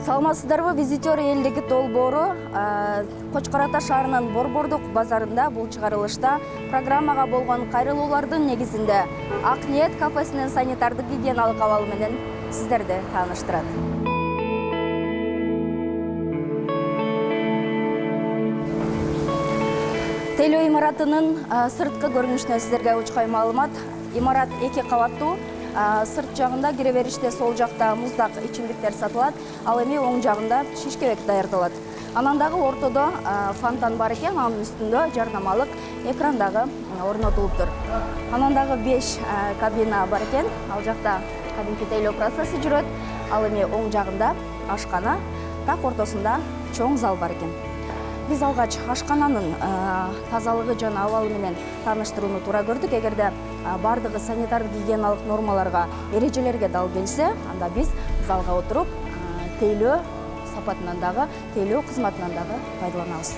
Саламатсыздарбы, визитер элдиги толбоору Кочкор Ата шаарынын Борбордук базарында бул чыгарылышта программага болгон кайрылуулардын негизинде Ак Ниет кафесинин санитардык гигиеналык абалы менен сиздерди тааныштырат. Тейлөө имаратынын сырткы көрүнүшүнөн сиздерге учкай маалымат. Имарат 2 кабаттуу. Сырт жагында кире бериште сол жакта муздак ичимдиктер сатылат, ал эми оң жагында шишкебек даярдалат. Анан дагы ортодо фонтан бар экен, анын үстүндө жарнамалык экран дагы орнотулуптур. Анан дагы 5 кабина бар экен, ал жакта кадимки тейлөө процесси жүрөт, ал эми оң жагында ашкана, так ортосунда чоң зал бар экен. Биз алгач ашкананын тазалыгы жана абалы менен тааныштырууну туура көрдүк. Эгерде бардыгы санитардык гигиеналык нормаларга, эрежелерге дал келсе, анда биз залга отуруп, тейлөө сапатынан дагы, тейлөө кызматынан дагы пайдаланабыз.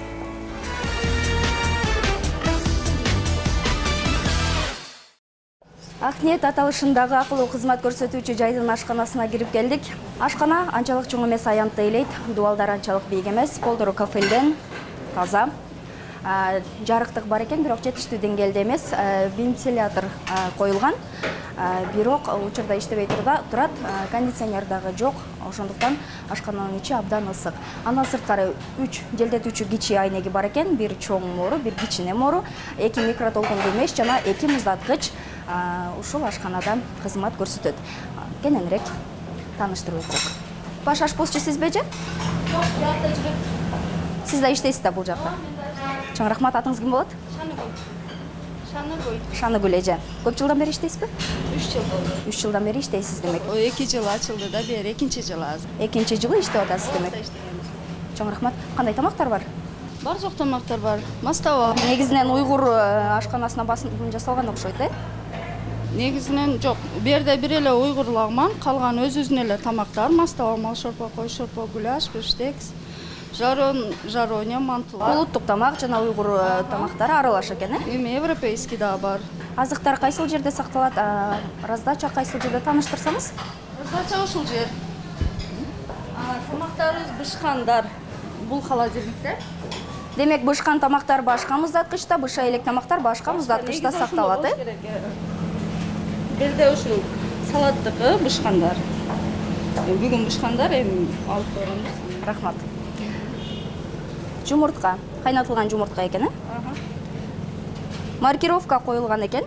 Ак Ниет аталышындагы акылуу кызмат көрсөтүүчү жайдын ашканасына кирип келдик. Ашкана анчалык чоң эмес, аянтты элейт, дубалдар анчалык бийик эмес, полдору кафелден таза. Жарыктык бар экен, бирок жетиштүү деңгээлде эмес, вентилятор коюлган. Бирок учурда иштебей турат, кондиционер дагы жок, ошондуктан ашкананын ичи абдан ысык. Андан сырткары 3 желдетүүчү кичи айнеги бар экен, бир чоң мору, бир кичине мору, 2 микротолкундуу меш жана 2 муздаткыч ушул ашканада кызмат көрсөтөт. Кененирээк тааныштырып өтсөк. Баш ашпозчу сизбежи? Сиз да иштейсиз да бул жакта? Чоң рахмат, атыңыз ким болот? Шаныгүл эже. Көп жылдан бери иштейсизби? 3 жыл болду. 3 жылдан бери иштейсиз демек. 2 жыл ачылды да, бери 2-нчи жыл азыр. 2-нчи жылы иштеп атасыз демек. Чоң рахмат. Кандай тамактар бар? Бар жок тамактар бар. Мастава. Негизинен уйгур ашканасына басым жасалган окшойт, Негизинен жок. Бу жерде бир эле уйгур лагман, калган өз-өзүнө эле тамактар. Мастава, мал шорпо, кой шорпо, гуляш, бифштекс, жароня, мантула. Улуттук тамак жана уйгур тамактары аралаш экен, Эми европейский да бар. Азыктар кайсыл жерде сакталат? Раздача кайсыл жерде, тааныштырсаңыз? Раздача ушул жер. Тамактарыбыз бышкандар. Бул холодильникте. Демек, бышкан тамактар башка муздаткычта, быша элек тамактар башка муздаткычта сакталат, Бирде ушул салаттыкы бышкандар. Бүгүн бышкандар, эми алып барабыз. Рахмат. Жумуртка, кайнатылган жумуртка экен, Маркировка коюлган экен.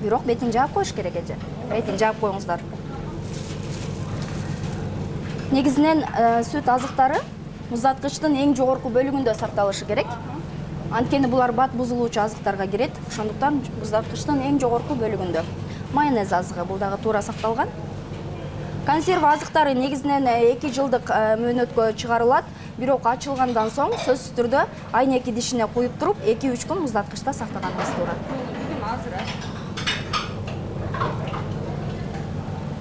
Бирок бетин жаап коюш керек эже. Бетин жаап коюңуздар. Негизинен сүт азыктары муздаткычтын эң жогорку бөлүгүндө сакталышы керек. Анткени булар бат бузулуучу азыктарга кирет, ошондуктан муздаткычтын эң жогорку бөлүгүндө. Майонез азыгы бул дагы туура сакталган. Консерва азыктары негизинен 2 жылдык мөөнөткө чыгарылат, бирок ачылгандан соң сөзсүз түрдө айнеки дишине куюп туруп 2-3 күн муздаткычта сактаганыбыз туура.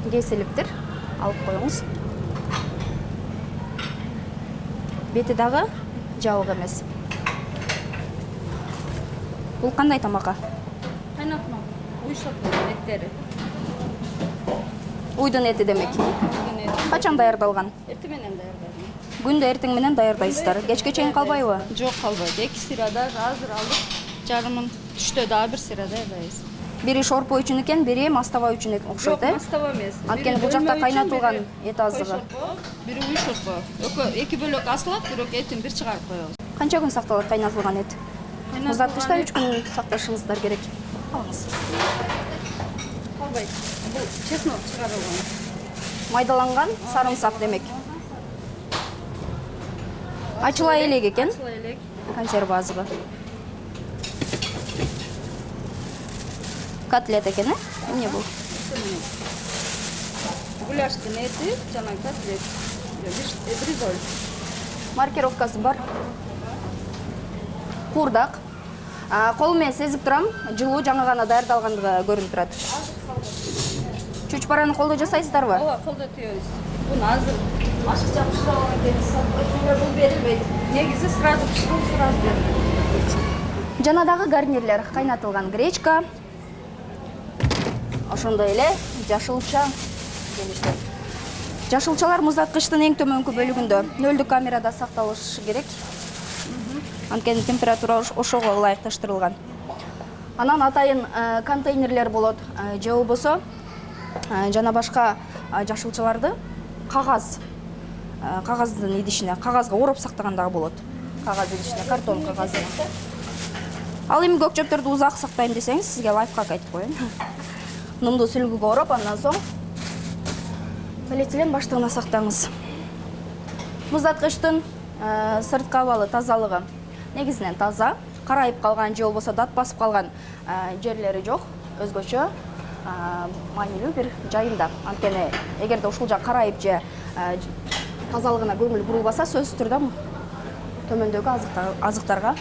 Кеселиктер алып коюңуз. Бети дагы жабык эмес. Бул кандай тамакка? Кайнатма, уй шорпо эттери. Уйдун эти демек. Качан даярдалган? Эртең менен даярдадым. Күндө эртең менен даярдайсыздар. Кечке чейин калбайбы? Жок, калбайт. 2 сырада азыр алдык. Жарымын түштө дагы 1 сыра даярдайбыз. Бири шорпо үчүн экен, бири мастава үчүн окшойт, Мастава эмес. Анткени бул жакта кайнатылган эт азыгы. Бири уй шорпо. 2 бөлөк асылат, бирок этин бир чыгарып коебуз. Канча күн сакталат кайнатылган эт? Муздаткычта 3 күн сакташыңыздар керек. Алыңыз. Калбайт. Бул чеснок чыгарылган. Майдаланган сарымсак демек. Ачыла элек экен. Ачыла элек. Консерва азыгы. Котлет экен, Эмне бул? Гуляштын эти жана котлет. Бризоль. Маркировкасы бар. Курдак. Кол менен сезип турам, жылуу жаңы гана даярдалгандыгы көрүнүп турат. Чүчпараны колдо жасайсыздарбы? Ооба, колдо түйөбүз. Буну азыр ашыкча пышыралган экен, сатып бул берилбейт. Негизи сразу пышырып, сразу берилет. Жана дагы гарнирлер, кайнатылган гречка. Ошондой эле жашылча келишет. Жашылчалар муздаткычтын эң төмөнкү бөлүгүндө нөлдүк камерада сакталышы керек. Анткени температура ошого ылайыкташтырылган. Анан атайын контейнерлер болот, же болбосо жана башка жашылчаларды кагаздын идишине, кагазга ороп сактаган дагы болот. Кагаз идишине, картон кагазына. Ал эми көк чөптөрдү узак сактайм десеңиз, сизге лайфхак айтып коеюн. Нумду сүлгүгө ороп, андан соң полиэтилен баштыгына сактаңыз. Муздаткычтын сырткы абалы, тазалыгы негизинен таза, карайып калган же болбосо дат басып калган жерлери жок, өзгөчө маанилүү бир жайында. Анткени эгерде ушул жак карайып же тазалыгына көңүл бурулбаса, сөзсүз түрдө төмөндөгү азыктарга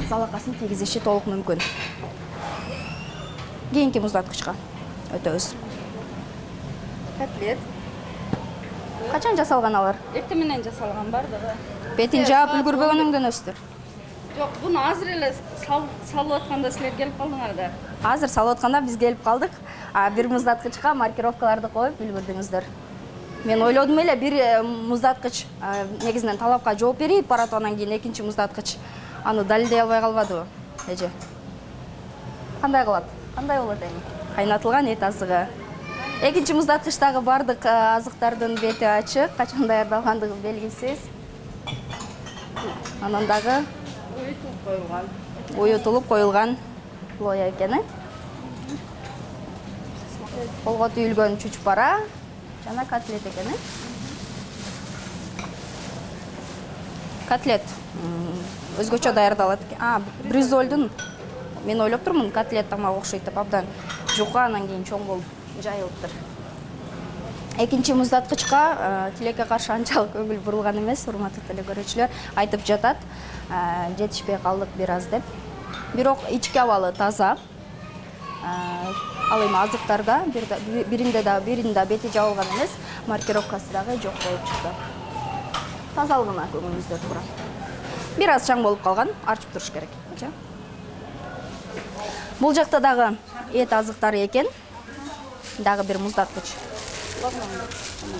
залакасын тийгизиши толук мүмкүн. Кийинки муздаткычка өтөбүз. Котлет. Качан жасалган алар? Эртең менен жасалган бардыгы. Бетин жаап үлгүрбөгөнүңдөн өстүр. Жок, буну азыр эле салып атканда силер келип калдыңар да. Азыр салып атканда биз келип калдык. Бир муздаткычка маркировкаларды коюп үлгүрдүңүздөр. Мен ойлодум эле бир муздаткыч негизинен талапка жооп берип барат, анан кийин экинчи муздаткыч аны далилдей албай калбадыбы, эже? Кандай кылат? Кандай болот эми? Кайнатылган эт азыгы. Экинчи муздаткычтагы бардык азыктардын бети ачык, качан даярдалгандыгы белгисиз. Анан дагы уютулуп коюлган лоя экени. Колго түйүлгөн чучпара жана котлет экени. Котлет өзгөчө даярдалат экен. Бризольдун мен ойлоп турмун, котлет тамак окшойт деп, абдан жука, анан кийин чоң болуп жайылыптыр. Экинчи муздаткычка тилекке каршы анчалык көңүл бурулган эмес, урматтуу телекөрүүчүлөр, айтып жатат, жетишпей калдык бир аз деп. Бирок ички абалы таза. Ал эми азыктарда биринде бети жабылган эмес, маркировкасы дагы жок болуп чыкты. Тазалыгына көңүлүңүздү бурам. Бир аз чаң болуп калган, арчып туруш керек. Бул жакта дагы эт азыктары экен. Дагы бир муздаткыч.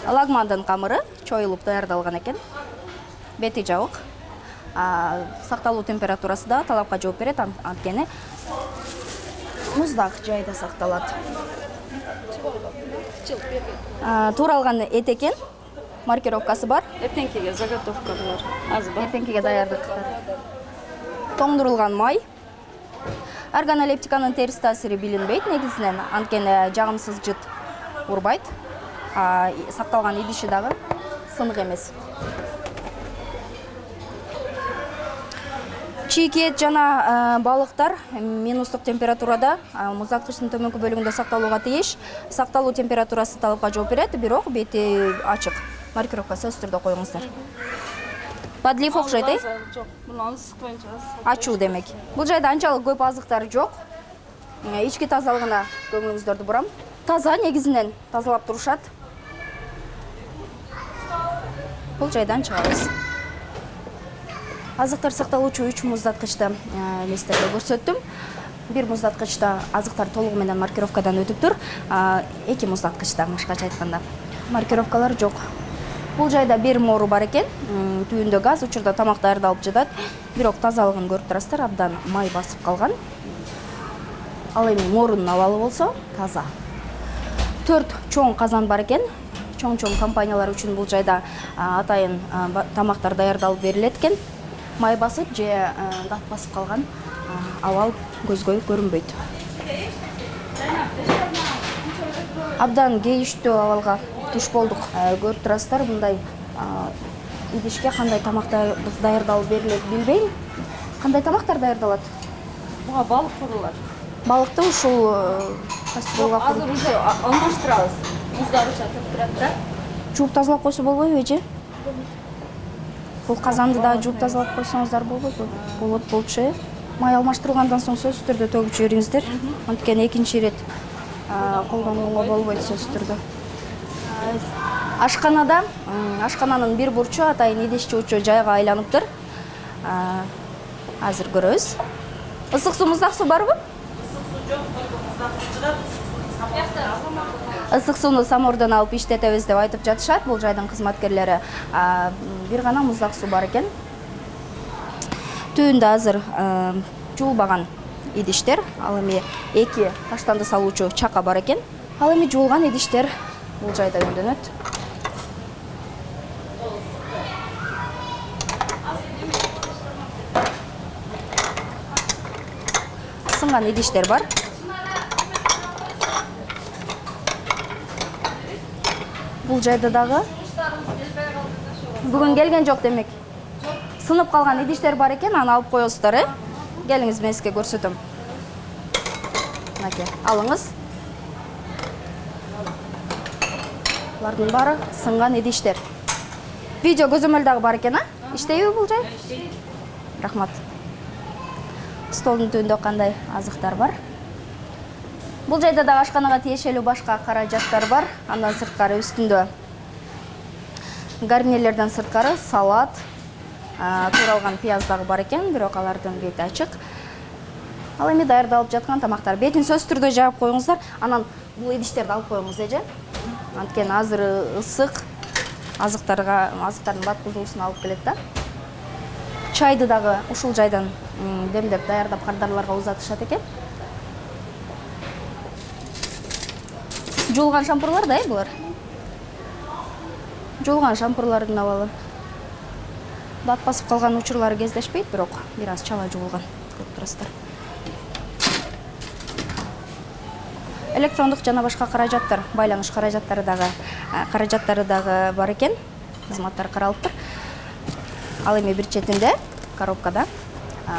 Лагмандын камыры чоюлуп даярдалган экен. Бети жабык. Сакталуу температурасы да талапка жооп берет, анткени муздак жайда сакталат. Тууралган эт экен. Маркировкасы бар. Эртеңкиге заготовка бар. Азыр бар. Эртеңкиге даярдык. Тоңдурулган май. Органолептиканын терс таасири билинбейт негизинен, анткени жагымсыз жыт урбайт. Сакталган идиши дагы сынык эмес. Чийки эт жана балыктар минустук температурада муздаткычтын төмөнкү бөлүгүндө сакталууга тийиш. Сакталуу температурасы талапка жооп берет, бирок бети ачык. Маркировкасы өз түрдө коюңуздар. Подлив окшойт, Жок, муну ысык боюнча ачуу демек. Бул жайда анчалык көп азыктар жок. Ички тазалыгына көңүлүңүздөрдү бурам. Таза негизинен тазалап турушат. Бул жайдан чыгабыз. Азыктар сакталуучу 3 муздаткычты сиздерге көрсөттүм. Бир муздаткычта азыктар толугу менен маркировкадан өтүптүр. 2 муздаткычта башкача айтканда маркировкалар жок. Бул жайда бир мору бар экен. Түйүндө газ, учурда тамак даярдалып жатат. Бирок тазалыгын көрүп турасыздар, абдан май басып калган. Ал эми морунун абалы болсо таза. 4 чоң казан бар экен. Чоң-чоң компаниялар үчүн бул жайда атайын тамактар даярдалып берилет экен. Май басып же дат басып калган абал көзгө көрүнбөйт. Абдан кейиштүү абалга туш болдук. Көрүп турасыздар, мындай идишке кандай тамактар даярдалып берилет билбейм. Кандай тамактар даярдалат? буга балык курулат. Балыкты ушул кастрюлга Азыр уже алмаштырабыз. Муздар чатып турат да. жууп тазалап койсо болбойбу эже? Бул казанды да жууп тазалап койсоңуздар болбойбу? Болот болчу. Май алмаштырылгандан соң сөзсүз түрдө төгүп жибериңиздер. Анткени экинчи ирет колдонууга болбойт сөзсүз түрдө. Ашканада, ашкананын бир бурчу атайын идиш жуучу жайга айланыптыр. Азыр көрөбүз. Ысык суу, муздак суу барбы? Ысык суу жок, муздак суу чыгат. ысык сууну самордон алып иштетебиз деп айтып жатышат бул жайдын кызматкерлери. Бир гана муздак суу бар экен. Түбүндө азыр жуулбаган идиштер, ал эми 2 таштанды салуучу чака бар экен. Ал эми жуулган идиштер бул жайда өндөнөт. Сынган идиштер бар. Бул жайда дагы бүгүн келген жок демек. Сынып калган идиштер бар экен, аны алып коесуздар, Келиңиз, мен сизге көрсөтөм. Мынакей, алыңыз. Булардын баары сынган идиштер. Видео көзөмөл дагы бар экен, Иштейби бул жай? Рахмат. Столдун түбүндө кандай азыктар бар? Бул жайда дагы ашканага тиешелүү башка каражаттар бар. Андан сырткары үстүндө гарнирлерден сырткары салат, туралган пияз дагы бар экен, бирок алардын бети ачык. Ал эми даярдалып жаткан тамактар. Бетин сөзсүз түрдө жаап коюңуздар. Анан бул идиштерди алып коюңуз, Анткени азыр ысык, азыктардын бат бузулуусун алып келет да. Чайды дагы ушул жайдан демдеп даярдап кардарларга узатышат экен. Жуулган шампурлар да, булар. Жуулган шампурлардын абалы. Бат басып калган учурлары кездешпейт, бирок бир аз чала жуулган. Көрүп турасыздар. Электрондук жана башка каражаттар, байланыш каражаттары дагы бар экен. Кызматтар каралыптыр. Ал эми бир четинде коробкада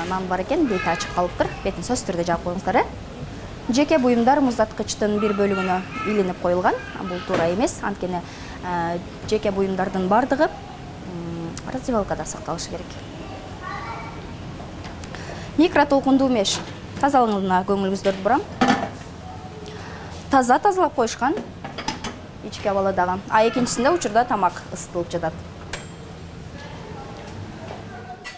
нан бар экен, бети ачык калыптыр. Бетин сөзсүз түрдө жаап коюңуздар. Жеке буюмдар муздаткычтын бир бөлүгүнө илинип коюлган. Бул туура эмес, анткени жеке буюмдардын бардыгы раздевалкада сакталышы керек. Микротолкундуу меш. Тазалыгына көңүлүңүздөрдү бурам. Тазалап коюшкан. Ички абаладагы. Экинчисинде учурда тамак ысытылып жатат.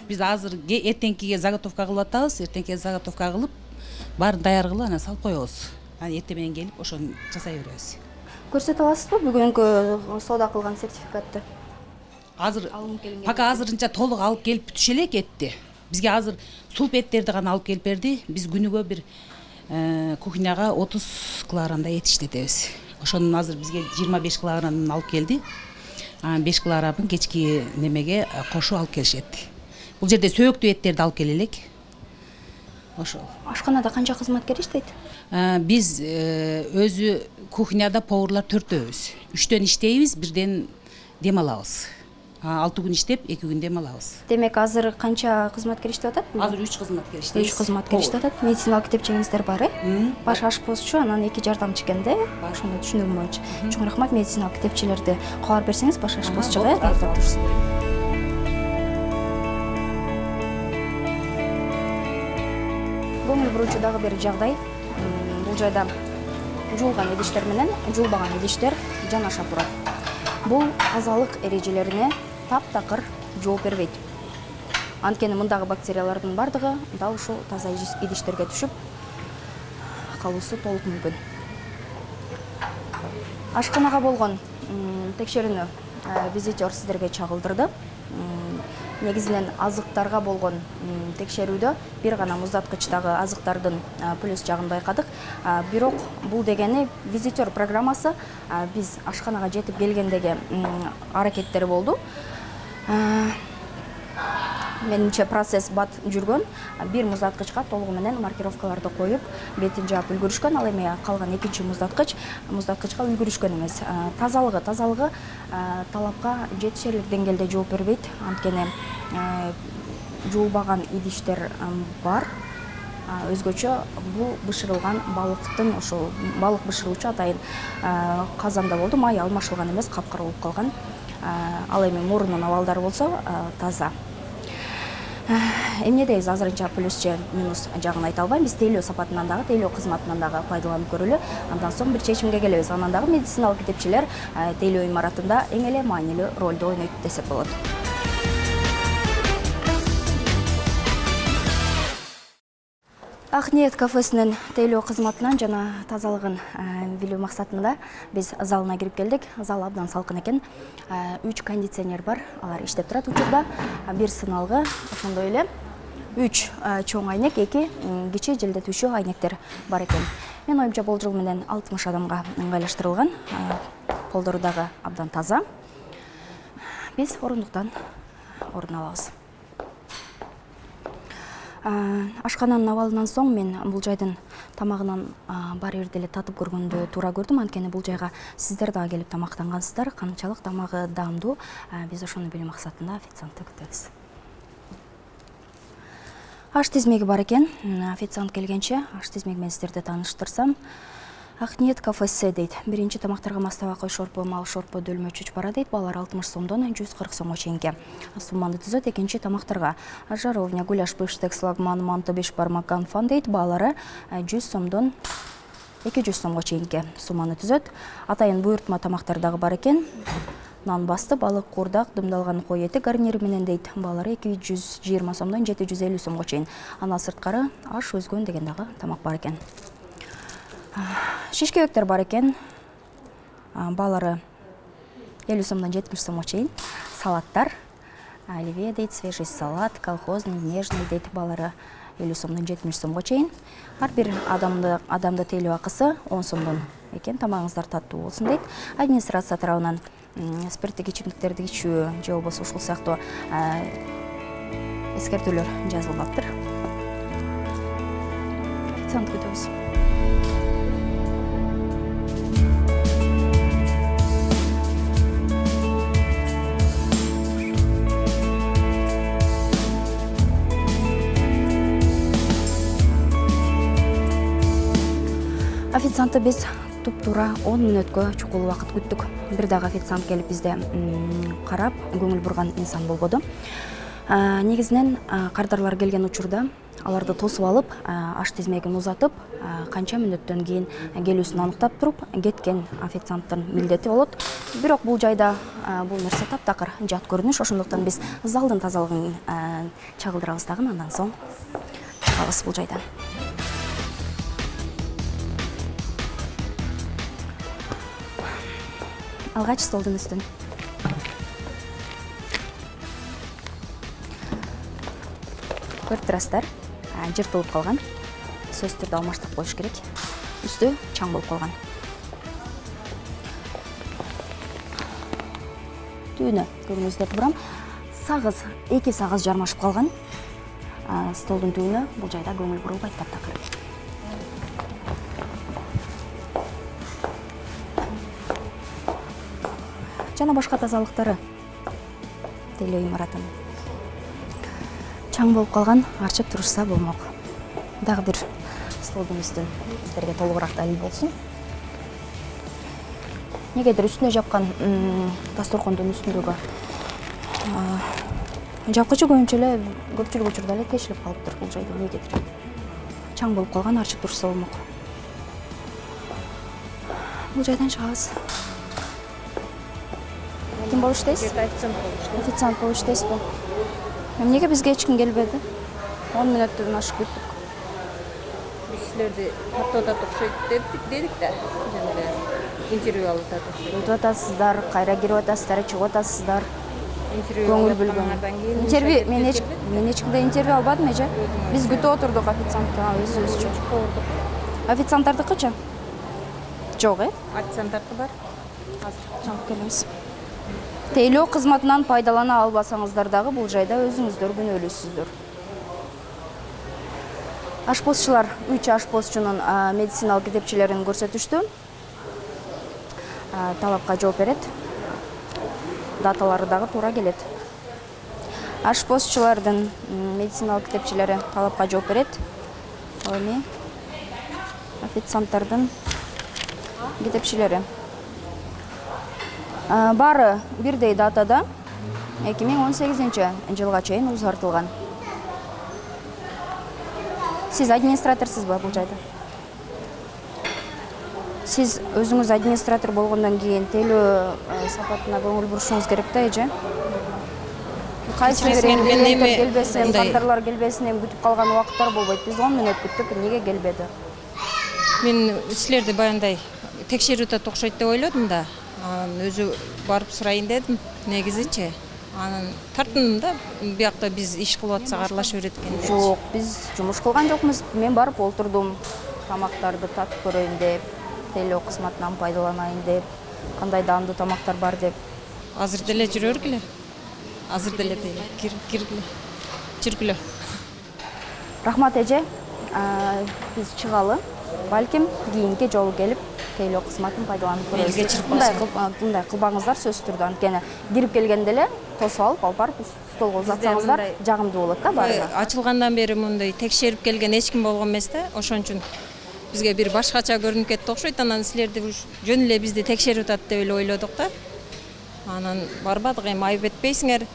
Биз азыр эртеңкиге заготовка кылып атабыз. Эртеңкиге заготовка кылып, баарын даяр кылып, анан салып коебуз. Анан эртең менен келип, ошону жасай беребиз. Көрсөтө аласызбы бүгүнкү соода кылган сертификатты? Азыр пока азырынча толук алып келип бүтүшө элек этти. Бизге азыр сулп эттерди гана алып келип берди. Биз күнүгө бир кухняга 30 килограммдай эт иштетебиз. Ошонун азыр бизге 25 килограммын алып келди. 5 килограммын кечки немеге кошуп алып келишет. Бул жерде сөөктүү эттерди алып келе элек. Ошол. Ашканада канча кызматкер иштейт? Биз өзү кухняда поварлар 4-төбүз. 3төн иштейбиз, бирден дем алабыз. 6 күн иштеп, 2 күн дем алабыз. Демек азыр канча кызматкер иштеп атат? Азыр 3 кызматкер иштейбиз. 3 кызматкер иштеп атат. Медициналык китепчеңиздер бар, Баш ашпозчу, анан 2 жардамчы экен да, ошону түшүнүгүм боюнча. Чоң рахмат, медициналык китепчелерди кабар берсеңиз баш ашпозчуга даярдап турсун. Көңүл буруучу дагы бир жагдай. Бул жайда жуулган идиштер менен жуулбаган идиштер жанаша турат. Бул тазалык эрежелерине таптакыр жооп бербейт. Анткени мындагы бактериялардын бардыгы дал ушул таза идиштерге түшүп калуусу толук мүмкүн. Ашканага болгон текшерүүнү визитер сиздерге чагылдырды. Негизинен азыктарга болгон текшерүүдө бир гана муздаткычтагы азыктардын плюс жагын байкадык. Бирок бул дегени визитер программасы биз ашканага жетип келгендеги аракеттери болду. Менимче процесс бат жүргөн. Бир муздаткычка толугу менен маркировкаларды коюп, бетин жаап үлгүрүшкөн. Ал эми калган экинчи муздаткычка үлгүрүшкөн эмес. Тазалыгы талапка жетишерлик деңгээлде жооп бербейт. Анткени жуулбаган идиштер бар. Өзгөчө бул бышырылган балыктын, ошол балык бышыруучу атайын казанда болду. Май алмашылган эмес, капкара болуп калган. Ал эми мурунун абалдары болсо таза. Эмне дейбиз, азырынча плюс же минус жагын айта албайм. Биз тейлөө сапатынан дагы, тейлөө кызматынан дагы пайдаланып көрөлү. Андан соң бир чечимге келебиз. Анан дагы медициналык китепчилер тейлөө имаратында эң эле маанилүү ролду ойнойт десек болот. Ак ниет кафесинин тейлөө кызматынан жана тазалыгын билүү максатында биз залына кирип келдик. Зал абдан салкын экен. 3 кондиционер бар. Алар иштеп турат учурда. Бир сыналгы, ошондой эле 3 чоң айнек, 2 кичи желдетүүчү айнектер бар экен. Мен оюмча бул жыл менен 60 адамга ыңгайлаштырылган. Полдору дагы абдан таза. Биз орундуктан орун алабыз. Ашкананын абалынан соң мен бул жайдын тамагынан бар жерде эле татып көргөндү туура көрдүм. Анткени бул жайга сиздер дагы келип тамактангансыздар. Канчалык тамагы даамдуу, биз ошону билүү максатында официантты күтөбүз. Аш тизмеги бар экен. Официант келгенче аш тизмеги менен сиздерди тааныштырсам, Ак ниет кафесе дейт. Биринчи тамактарга мастабак кой шорпо, мал шорпо, дөлмө чучпара дейт. Балар 60 сомдон 140 сомго чейинки сумманы түзөт. Экинчи тамактарга жаровня, гуляш, бифштекс, лагман, манто, беш бармак, канфан дейт. Балары 100 сомдон 200 сомго чейинки сумманы түзөт. Атайын буйртма тамактар дагы бар экен. Нан басты, балык, курдак, дымдалган кой эти гарнир менен дейт. Балары 220 сомдон 750 сомго чейин. Ана сырткары аш өзгөн деген дагы тамак бар экен. Шишкебектер бар экен. Балары 50 сомдон 70 сомго чейин. Салаттар, оливье дейт, свежий салат, колхозный, нежный дейт. Балары 50 сомдон 70 сомго чейин. Ар бир адамды тейлөө акысы 10 сомдон экен. Тамагыңыздар таттуу болсун дейт. Администрация тарабынан спирттик ичимдиктерди ичүү же болбосо ушул сыяктуу эскертүүлөр жазылып атыр. Официант күтөбүз. Официантты биз туп-туура 10 мүнөткө чукул убакыт күттүк. Бир дагы официант келип бизде карап, көңүл бурган инсан болбоду. Негизинен кардарлар келген учурда аларды тосуп алып, аш тизмегин узатып, канча мүнөттөн кийин келүүсүн аныктап туруп, кеткен официанттын милдети болот. Бирок бул жайда бул нерсе таптакыр жат көрүнүш. Ошондуктан биз залдын тазалыгын чагылдырабыз дагы, андан соң чыгабыз бул жайдан. Алгач столдун үстүн. Көрүп турасыздар, жыртылып калган. Сөзсүз түрдө алмаштырып коюш керек. Үстү чаң болуп калган. Түйүнү көрүңүздөрдү бурам. Сагыз, 2 сагыз жармашып калган. Столдун түйүнү бул жайда көңүл бурулбайт таптакыр. Жана башка тазалыктары тейлөө имаратын чаң болуп калган, арчып турушса болмок. Дагы бир столдун үстүн сиздерге толугураак далил болсун. Негедир үстүнө жапкан дасторкондун үстүндөгү жапкычы көпчүлүк учурда эле тешилип калыптыр бул жайда. Негедир чаң болуп калган, арчып турушса болмок. Бул жайдан чыгабыз. Ким болуш дейсиз? Официант болуш дейсизби? Эмнеге бизге эч ким келбеди? 10 мүнөттөн ашык күттүк. Биз силерди таттап окшойт дедик да. Интервью алып атат. Өтүп атасыздар, кайра кирип атасыздар, чыгып атасыздар. Интервью Көңүл бөлгөн. Интервью мен эч кимден интервью албадым эже. Биз күтүп отурдук официантты өзүбүзчү. Официанттардыкычы? Жок, Официанттарды бар. Чалып келебиз. Тейлөө кызматынан пайдалана албасаңыздар дагы бул жайда өзүңүздөр күнөөлүүсүздөр. Ашпозчулар 3 ашпозчунун медициналык китепчелерин көрсөтүштү. Талапка жооп берет. Даталары дагы туура келет. Ашпозчулардын медициналык китепчелери талапка жооп берет. Ал эми официанттардын китепчелери бары бирдей датада 2018 жылга чейин узартылган. Сиз администраторсузбу бул жайда? Сиз өзүңүз администратор болгондон кийин тейлөө сапатына көңүл бурушуңуз керек да, эже? кайсы бир Мен клиенттер эми келбесин, мындай- кадрлар келбесин күтүп калган убакыттар болбойт. Биз 10 мүнөт күттүк, эмнеге келбеди? Мен силерди баягындай текшерүүтө окшойт деп ойлодум да. Анан өзү барып сурайын дедим, негизичи. Анан тартындым да, биякта биз иш кылып атсак аралаша берет экен деп. Жок, биз жумуш кылган жокмуз. Мен барып олтурдум, тамактарды татып көрөйүн деп, тейлөө кызматынан пайдаланайын деп, кандай даамдуу тамактар бар деп. Азыр деле жүрөргүлө. Азыр деле киргиле. Жүргүлө. Рахмат эже. Биз чыгалы. Балким кийинки жолу келип, тейлөө кызматын пайдаланып көрөбүз. Кечирип Мындай кылбаңыздар сөзсүз түрдө. Анткени кирип келгенде эле тосуп алып барып столго узатсаңыздар жагымдуу болот да баарына. Ачылгандан бери мындай текшерип келген эч ким болгон эмес да. Ошон үчүн бизге бир башкача көрүнүп кетти окшойт. Анан силерди жөн эле бизди текшерип атат деп эле ойлодук да. Анан барбадык, эми айып этпейсиңер.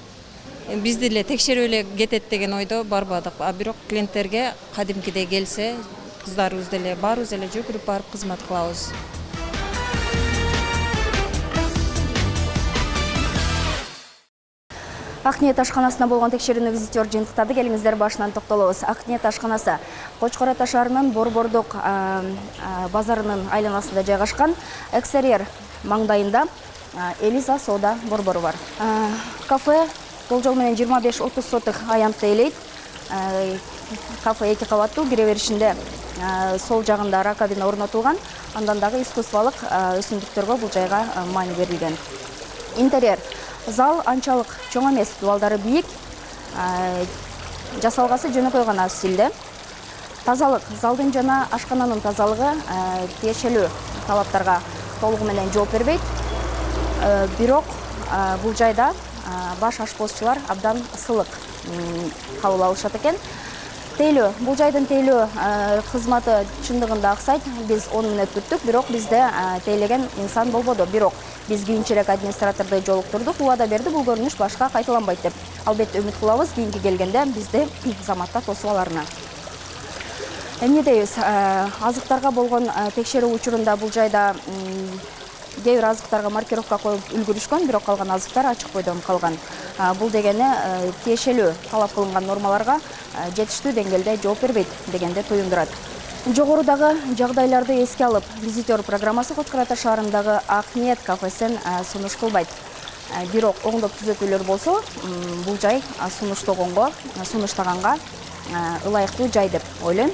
Бизди эле текшерип эле кетет деген ойдо барбадык. А бирок клиенттерге кадимкидей келсе, кыздарыбыз деле баарыбыз эле жүгүрүп барып кызмат кылабыз. Ак ниет ашканасына болгон текшерүүнү визитер жыйынтыктады. Келиңиздер башынан токтолобуз. Ак ниет ашканасы Кочкор Ата шаарынын Борбордук базарынын айланасында жайгашкан. Экстерьер маңдайында Элиза соода борбору бар. Кафе болжол менен 25-30 сотых аянтты ээлейт. Кафе 2 кабаттуу, кире беришинде сол жагында раковина орнотулган. Андан дагы искусстволук өсүмдүктөргө бул жайга маани берилген. Интерьер зал анчалык чоң эмес, дубалдары бийик, жасалгасы жөнөкөй гана стилде. Тазалык, залдын жана ашкананын тазалыгы тиешелүү талаптарга толугу менен жооп бербейт. Бирок бул жайда баш ашпозчулар абдан ысылык кабыл алышат экен. Тейлөө, бул жайдын тейлөө кызматы чындыгында аксайт. Биз 10 мүнөт күттүк, бирок бизде тейлеген инсан болбоду. Бирок биз кийинчерээк администраторду жолуктурдук, убада берди, бул көрүнүш башка кайталанбайт деп. Албетте үмүт кылабыз, кийинки келгенде бизди заматта тосуп аларына. Эмне дейбиз? Азыктарга болгон текшерүү учурунда бул жайда кээ бир азыктарга маркировка коюп үлгүрүшкөн, бирок калган азыктар ачык бойдон калган. Бул дегени тиешелүү талап кылынган нормаларга жетиштүү деңгээлде жооп бербейт дегенде туюндурат. Жогорудагы жагдайларды эске алып, визитер программасы Кочкор Ата шаарындагы Ак ниет кафесин сунуш кылбайт. Бирок оңдоп түзөтүүлөр болсо, бул жай сунуштаганга ылайыктуу жай деп ойлойм.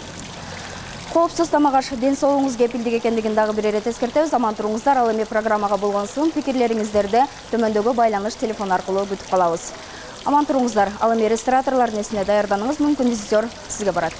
Коопсуз тамак аш ден соолугуңуз кепилдик экендигин дагы бир ирет эскертебиз. Аман туруңуздар. Ал эми программага болгон сын пикирлериңиздерди төмөндөгү байланыш телефон аркылуу күтүп калабыз. Аман туруңуздар. Ал эми рестораторлордун эсине даярданыңыз, мүмкүн визитер сизге барат.